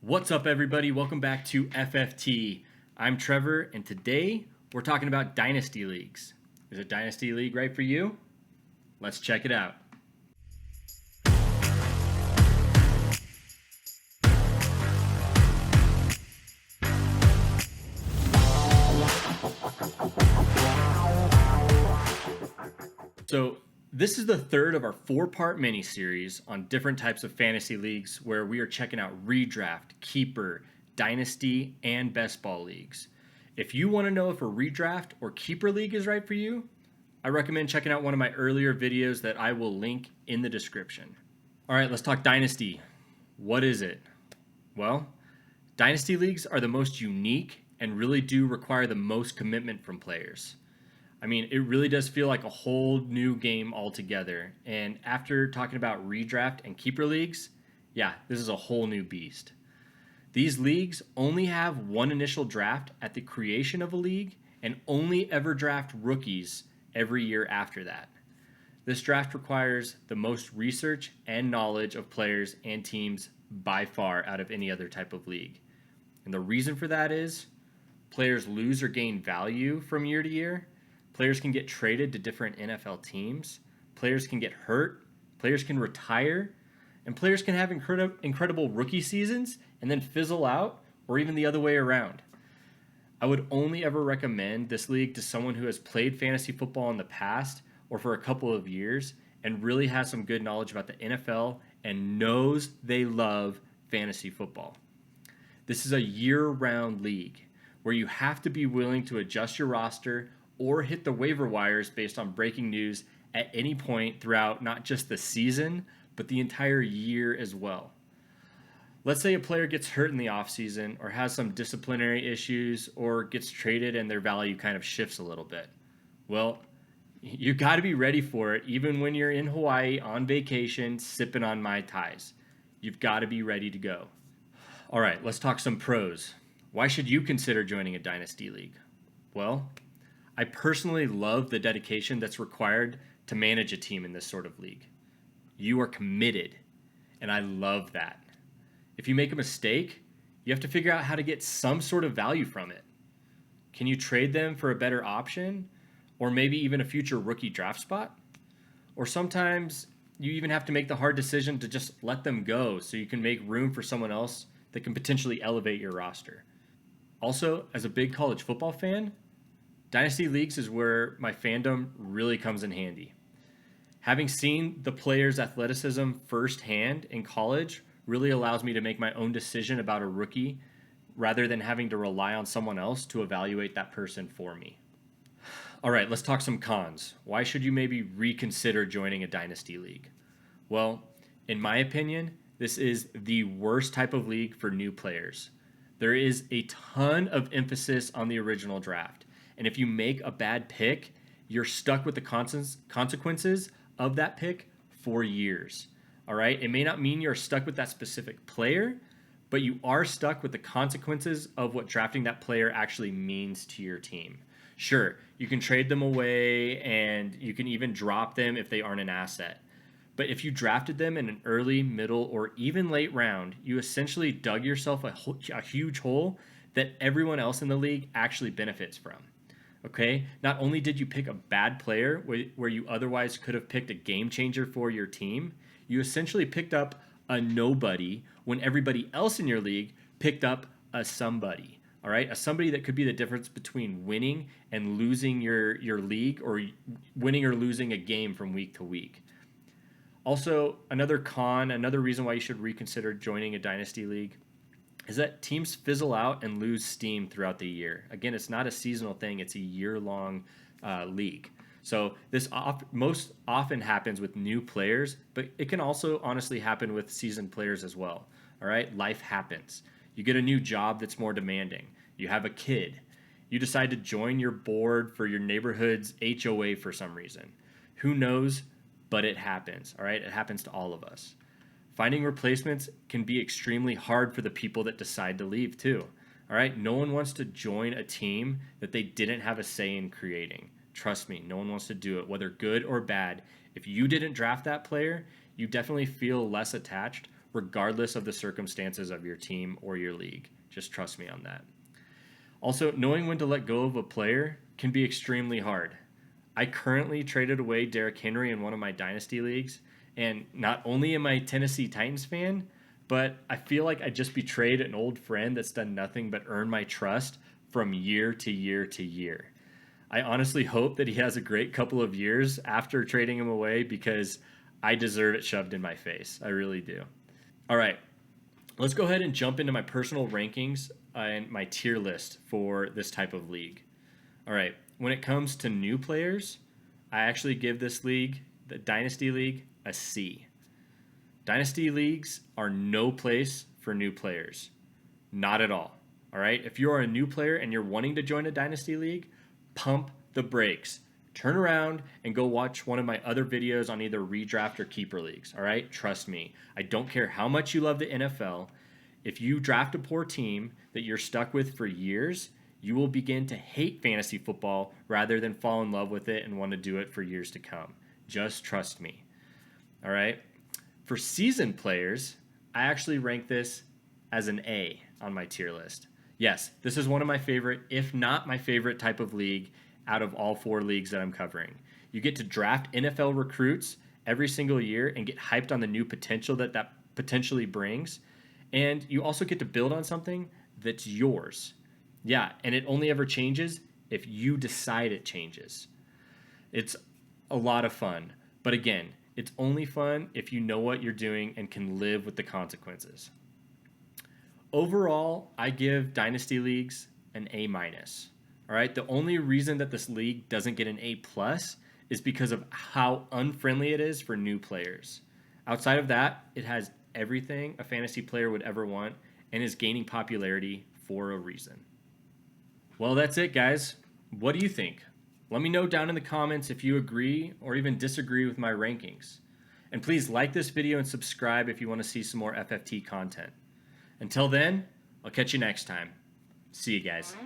What's up, everybody? Welcome back to FFT. I'm Trevor, and today we're talking about Dynasty Leagues. Is a Dynasty League right for you? Let's check it out. So, this is the third of our four-part mini-series on different types of fantasy leagues where we are checking out Redraft, Keeper, Dynasty, and Best Ball leagues. If you want to know if a Redraft or Keeper league is right for you, I recommend checking out one of my earlier videos that I will link in the description. All right, let's talk Dynasty. What is it? Well, Dynasty leagues are the most unique and really do require the most commitment from players. I mean, it really does feel like a whole new game altogether. And after talking about Redraft and Keeper leagues, yeah, this is a whole new beast. These leagues only have one initial draft at the creation of a league and only ever draft rookies every year after that. This draft requires the most research and knowledge of players and teams by far out of any other type of league. And the reason for that is players lose or gain value from year to year. Players can get traded to different NFL teams. Players can get hurt. Players can retire. And players can have incredible rookie seasons and then fizzle out, or even the other way around. I would only ever recommend this league to someone who has played fantasy football in the past or for a couple of years and really has some good knowledge about the NFL and knows they love fantasy football. This is a year-round league where you have to be willing to adjust your roster or hit the waiver wires based on breaking news at any point throughout not just the season, but the entire year as well. Let's say a player gets hurt in the offseason or has some disciplinary issues or gets traded and their value kind of shifts a little bit. Well, you got to be ready for it even when you're in Hawaii on vacation sipping on Mai Tais. You've got to be ready to go. All right, let's talk some pros. Why should you consider joining a Dynasty League? Well, I personally love the dedication that's required to manage a team in this sort of league. You are committed, and I love that. If you make a mistake, you have to figure out how to get some sort of value from it. Can you trade them for a better option, or maybe even a future rookie draft spot? Or sometimes you even have to make the hard decision to just let them go so you can make room for someone else that can potentially elevate your roster. Also, as a big college football fan, Dynasty Leagues is where my fandom really comes in handy. Having seen the players' athleticism firsthand in college really allows me to make my own decision about a rookie rather than having to rely on someone else to evaluate that person for me. All right, let's talk some cons. Why should you maybe reconsider joining a Dynasty League? Well, in my opinion, this is the worst type of league for new players. There is a ton of emphasis on the original draft. And if you make a bad pick, you're stuck with the consequences of that pick for years. All right? It may not mean you're stuck with that specific player, but you are stuck with the consequences of what drafting that player actually means to your team. Sure, you can trade them away and you can even drop them if they aren't an asset. But if you drafted them in an early, middle, or even late round, you essentially dug yourself a huge hole that everyone else in the league actually benefits from. Okay, not only did you pick a bad player where you otherwise could have picked a game changer for your team, you essentially picked up a nobody when everybody else in your league picked up a somebody. All right, a somebody that could be the difference between winning and losing your league or winning or losing a game from week to week. Also, another reason why you should reconsider joining a Dynasty League is that teams fizzle out and lose steam throughout the year. Again, it's not a seasonal thing, it's a year-long league. So this most often happens with new players, but it can also honestly happen with seasoned players as well. All right, life happens. You get a new job that's more demanding. You have a kid. You decide to join your board for your neighborhood's HOA for some reason. Who knows, but it happens. All right, it happens to all of us. Finding replacements can be extremely hard for the people that decide to leave too. All right, no one wants to join a team that they didn't have a say in creating. Trust me, no one wants to do it, whether good or bad. If you didn't draft that player, you definitely feel less attached, regardless of the circumstances of your team or your league. Just trust me on that. Also, knowing when to let go of a player can be extremely hard. I currently traded away Derrick Henry in one of my Dynasty Leagues, and not only am I a Tennessee Titans fan, but I feel like I just betrayed an old friend that's done nothing but earn my trust from year to year to year. I honestly hope that he has a great couple of years after trading him away because I deserve it shoved in my face. I really do. All right, let's go ahead and jump into my personal rankings and my tier list for this type of league. All right, when it comes to new players, I actually give this league, the Dynasty League, a C. Dynasty Leagues are no place for new players. Not at all. All right, if you are a new player and you're wanting to join a Dynasty League, pump the brakes. Turn around and go watch one of my other videos on either redraft or keeper leagues. All right, trust me. I don't care how much you love the NFL. If you draft a poor team that you're stuck with for years, you will begin to hate fantasy football rather than fall in love with it and want to do it for years to come. Just trust me. All right. For seasoned players, I actually rank this as an A on my tier list. Yes, this is one of my favorite, if not my favorite type of league out of all 4 leagues that I'm covering. You get to draft NFL recruits every single year and get hyped on the new potential that potentially brings. And you also get to build on something that's yours. Yeah, and it only ever changes if you decide it changes. It's a lot of fun. But again, it's only fun if you know what you're doing and can live with the consequences. Overall, I give Dynasty Leagues an A-. All right, the only reason that this league doesn't get an A+ is because of how unfriendly it is for new players. Outside of that, it has everything a fantasy player would ever want and is gaining popularity for a reason. Well, that's it, guys. What do you think? Let me know down in the comments if you agree or even disagree with my rankings. And please like this video and subscribe if you want to see some more FFT content. Until then, I'll catch you next time. See you guys.